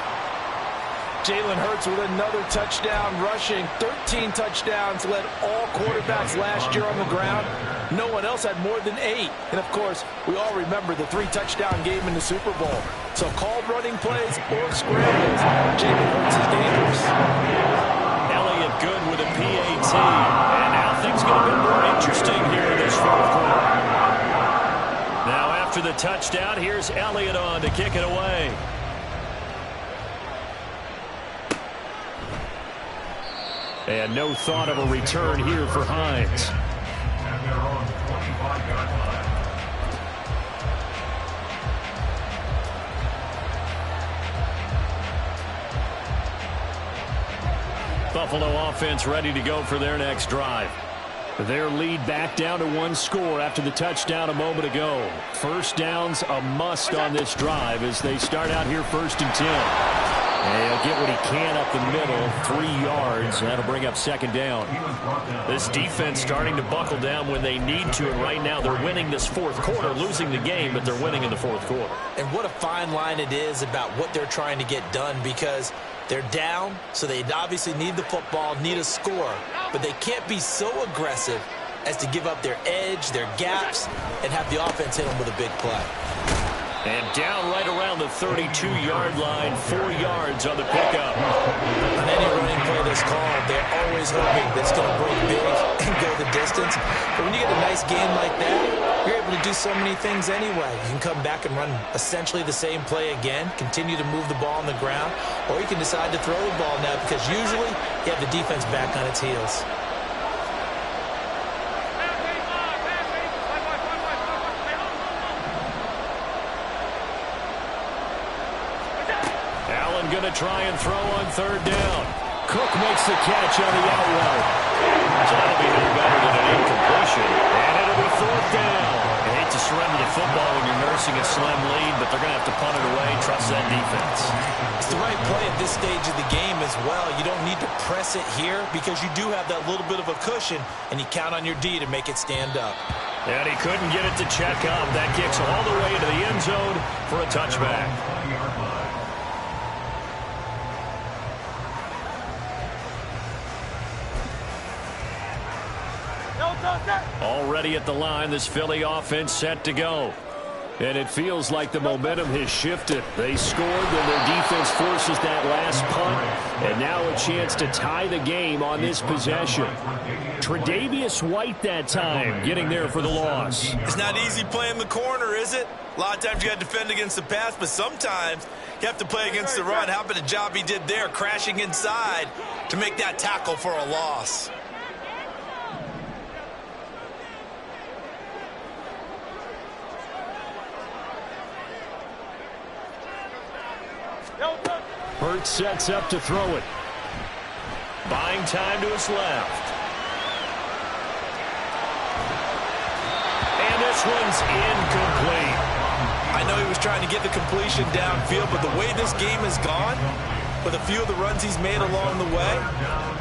Jalen Hurts with another touchdown rushing. 13 touchdowns, led all quarterbacks last year on the ground. No one else had more than 8. And, of course, we all remember the 3-touchdown game in the Super Bowl. So called running plays or scrambles, Jalen Hurts is dangerous. Elliott good with a PAT. And now things going to be more interesting here in this fourth quarter. Now after the touchdown, here's Elliott on to kick it away. And no thought of a return here for Hines. At their own 25-yard line. Buffalo offense ready to go for their next drive. Their lead back down to 1 score after the touchdown a moment ago. First down's a must on this drive as they start out here 1st and 10. And he'll get what he can up the middle, 3 yards. That'll bring up 2nd down. This defense starting to buckle down when they need to, and right now they're winning this fourth quarter, losing the game, but they're winning in the fourth quarter. And what a fine line it is about what they're trying to get done, because they're down, so they obviously need the football, need a score, but they can't be so aggressive as to give up their edge, their gaps, and have the offense hit them with a big play. And down right around the 32-yard line, 4 yards on the pickup. On any running play that's called, they're always hoping that's going to break big and go the distance. But when you get a nice game like that, you're able to do so many things anyway. You can come back and run essentially the same play again, continue to move the ball on the ground, or you can decide to throw the ball now because usually you have the defense back on its heels. Going to try and throw on 3rd down. Cook makes the catch on the out route. So that'll be no better than an incompletion. And it'll be 4th down. You hate to surrender the football when you're nursing a slim lead, but they're going to have to punt it away. Trust that defense. It's the right play at this stage of the game as well. You don't need to press it here because you do have that little bit of a cushion, and you count on your D to make it stand up. And he couldn't get it to check up. That kicks all the way into the end zone for a touchback. Already at the line, this Philly offense set to go. And it feels like the momentum has shifted. They scored, then their defense forces that last punt. And now a chance to tie the game on this possession. Tre'Davious White that time, getting there for the loss. It's not easy playing the corner, is it? A lot of times you got to defend against the pass, but sometimes you have to play against the run. How about the job he did there, crashing inside to make that tackle for a loss? Hurts sets up to throw it. Buying time to his left. And this one's incomplete. I know he was trying to get the completion downfield, but the way this game has gone, with a few of the runs he's made along the way,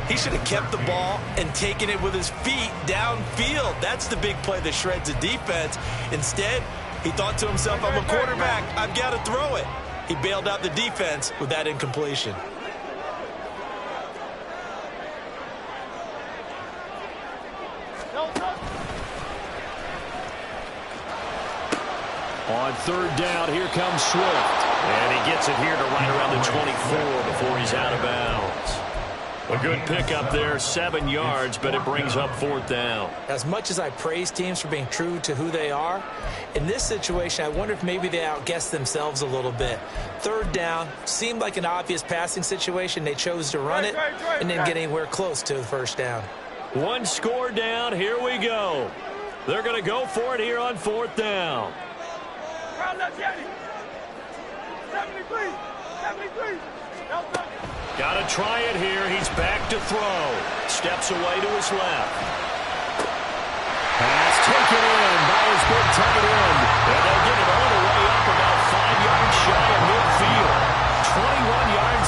he should have kept the ball and taken it with his feet downfield. That's the big play that shreds the defense. Instead, he thought to himself, I'm a quarterback, I've got to throw it. He bailed out the defense with that incompletion. On 3rd down, here comes Swift. And he gets it here to right around the 24 before he's out of bounds. A good pickup there, 7 yards, but it brings up 4th down. As much as I praise teams for being true to who they are, in this situation, I wonder if maybe they outguessed themselves a little bit. 3rd down seemed like an obvious passing situation. They chose to run it and didn't get anywhere close to the 1st down. 1 score down. Here we go. They're going to go for it here on 4th down. 73. Got to try it here. He's back to throw. Steps away to his left. Pass taken in by his big tight end. And they'll get it all the way up about 5 yards shy of midfield. 21 yards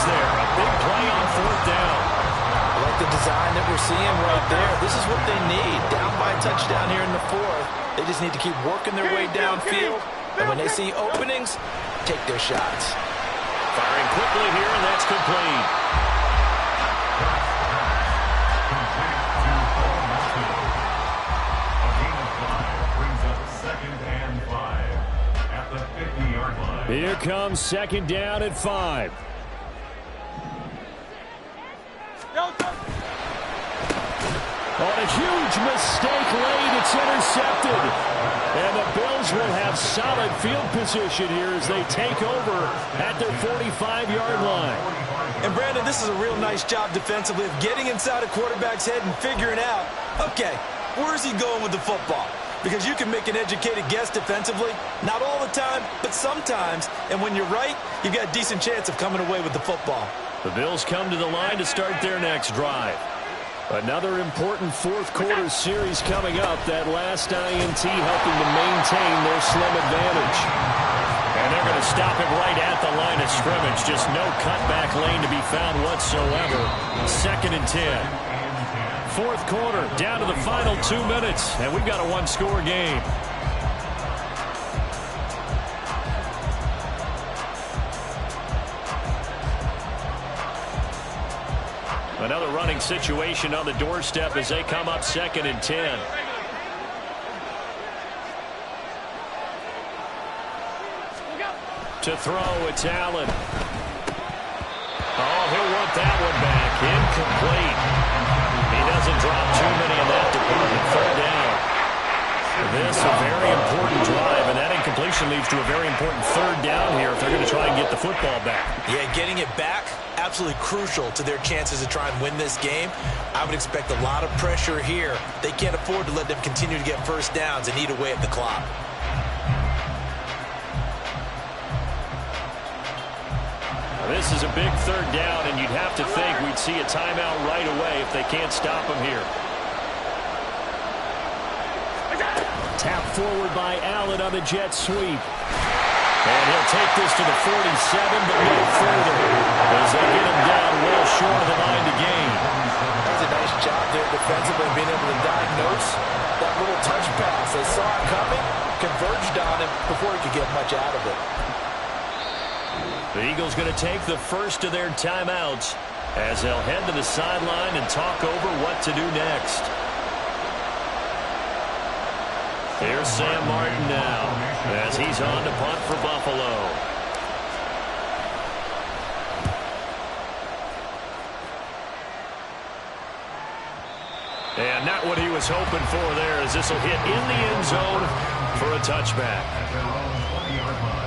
down. I like the design that we're seeing right there. This is what they need. Down by a touchdown here in the fourth. They just need to keep working their way downfield. And when they see openings, take their shots. Firing quickly here, and that's complete. A gain of 5 brings up 2nd and 5 at the 50-yard line. Here comes 2nd down at 5. On a huge mistake late, it's intercepted. And the Bills will have solid field position here as they take over at their 45-yard line. And Brandon, this is a real nice job defensively of getting inside a quarterback's head and figuring out, okay, where is he going with the football? Because you can make an educated guess defensively, not all the time, but sometimes. And when you're right, you've got a decent chance of coming away with the football. The Bills come to the line to start their next drive. Another important fourth quarter series coming up. That last INT helping to maintain their slim advantage. And they're going to stop it right at the line of scrimmage. Just no cutback lane to be found whatsoever. 2nd and 10. Fourth quarter, down to the final 2 minutes. And we've got a one-score game. Another running situation on the doorstep as they come up 2nd and 10. To throw, it's Allen. Oh, he'll want that one back. Incomplete. He doesn't drop too many in that department. 3rd down. This a very important drive, and that incompletion leads to a very important 3rd down here if they're going to try and get the football back. Yeah, getting it back, absolutely crucial to their chances to try and win this game. I would expect a lot of pressure here. They can't afford to let them continue to get first downs and eat away at the clock. This is a big 3rd down, and you'd have to think we'd see a timeout right away if they can't stop them here. Tap forward by Allen on the jet sweep. And he'll take this to the 47, but no further as they get him down well short of the line to gain. That's a nice job there defensively, being able to diagnose that little touch pass. They saw it coming, converged on him before he could get much out of it. The Eagles going to take the first of their timeouts as they'll head to the sideline and talk over what to do next. Here's Sam Martin now as he's on to punt for Buffalo. And not what he was hoping for there, as this will hit in the end zone for a touchback. At their own 20-yard line.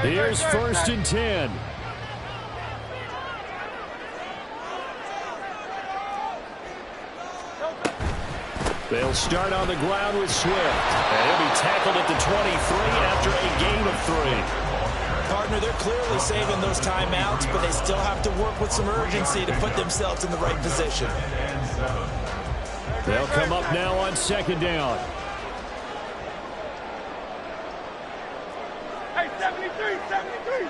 Here's 1st and 10. They'll start on the ground with Swift. And he'll be tackled at the 23 after a gain of 3. Partner, they're clearly saving those timeouts, but they still have to work with some urgency to put themselves in the right position. They'll come up now on 2nd down. Hey, 73, 73.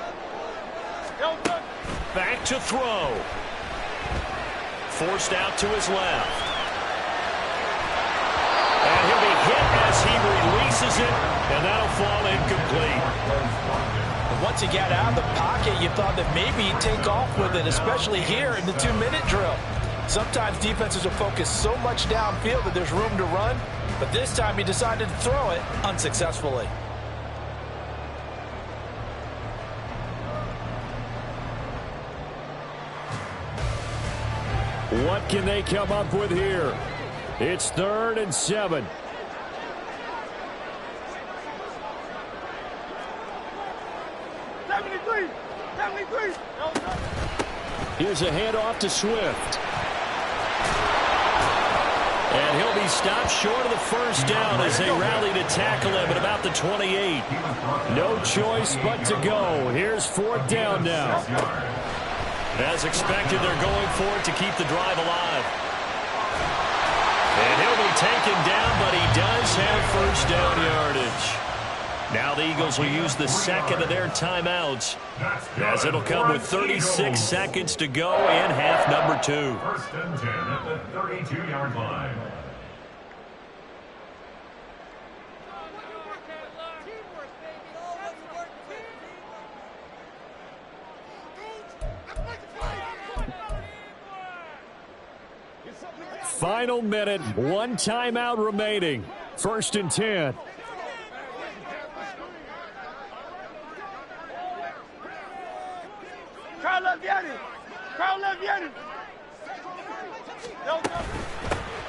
Back to throw. Forced out to his left. And he'll be hit as he releases it, and that'll fall incomplete. Once he got out of the pocket, you thought that maybe he'd take off with it, especially here in the 2-minute drill. Sometimes defenses are focused so much downfield that there's room to run, but this time he decided to throw it unsuccessfully. What can they come up with here? It's 3rd and 7. Here's a handoff to Swift. And he'll be stopped short of the first down as they rally to tackle him at about the 28. No choice but to go. Here's 4th down now. As expected, they're going for it to keep the drive alive. And he'll be taken down, but he does have first down yardage. Now the Eagles will use the second of their timeouts, as it'll come with 36 seconds to go in half number 2. 1st and 10 at the 32-yard line. Final minute, 1 timeout remaining. 1st and 10.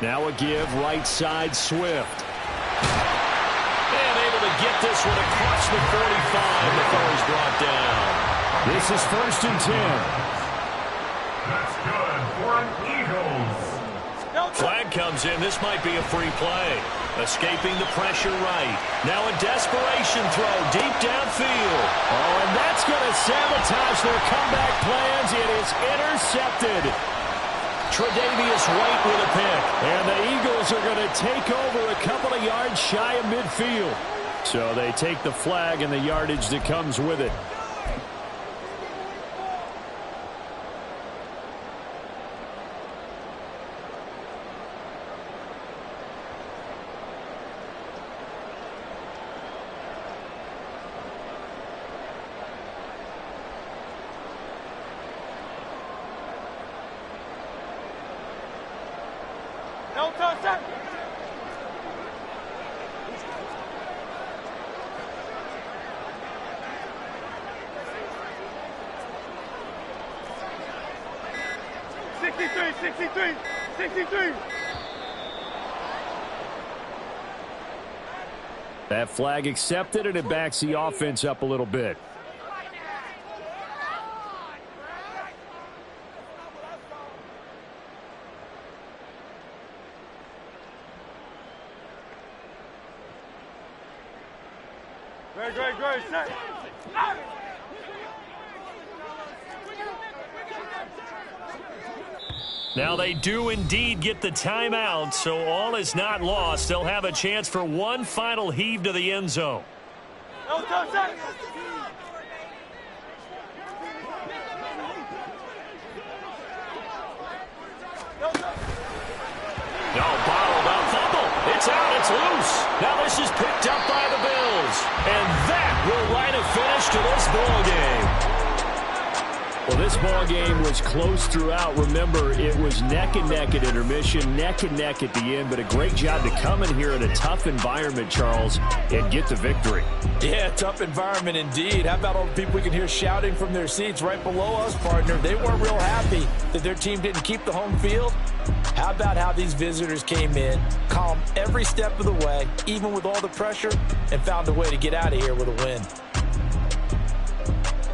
Now a give, right side, Swift. And able to get this one across the 45 before he's brought down. This is 1st and 10. That's good for an Eagles. Flag comes in. This might be a free play. Escaping the pressure right. Now a desperation throw deep downfield. Oh, and that's going to sabotage their comeback plans. It is intercepted. Tre'Davious White with a pick. And the Eagles are going to take over a couple of yards shy of midfield. So they take the flag and the yardage that comes with it. No touchdown. That flag accepted, and it backs the offense up a little bit. Great. Set. Now they do indeed get the timeout, so all is not lost. They'll have a chance for one final heave to the end zone. No touchdown. No, bottled up fumble. It's out. It's loose. Now this is picked up by the Bills. And that will write a finish to this ball game. Well, this ball game was close throughout. Remember, it was neck and neck at intermission, neck and neck at the end, but a great job to come in here in a tough environment, Charles, and get the victory. Yeah, tough environment indeed. How about all the people we can hear shouting from their seats right below us, partner? They weren't real happy that their team didn't keep the home field. How about how these visitors came in, calm every step of the way, even with all the pressure, and found a way to get out of here with a win.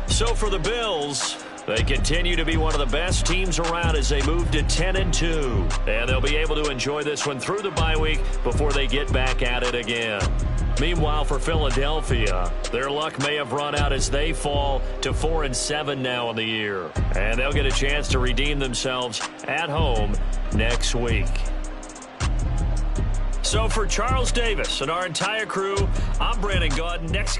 So for the Bills, they continue to be one of the best teams around as they move to 10-2. And they'll be able to enjoy this one through the bye week before they get back at it again. Meanwhile, for Philadelphia, their luck may have run out as they fall to 4-7 now in the year. And they'll get a chance to redeem themselves at home next week. So for Charles Davis and our entire crew, I'm Brandon Gaudin. Next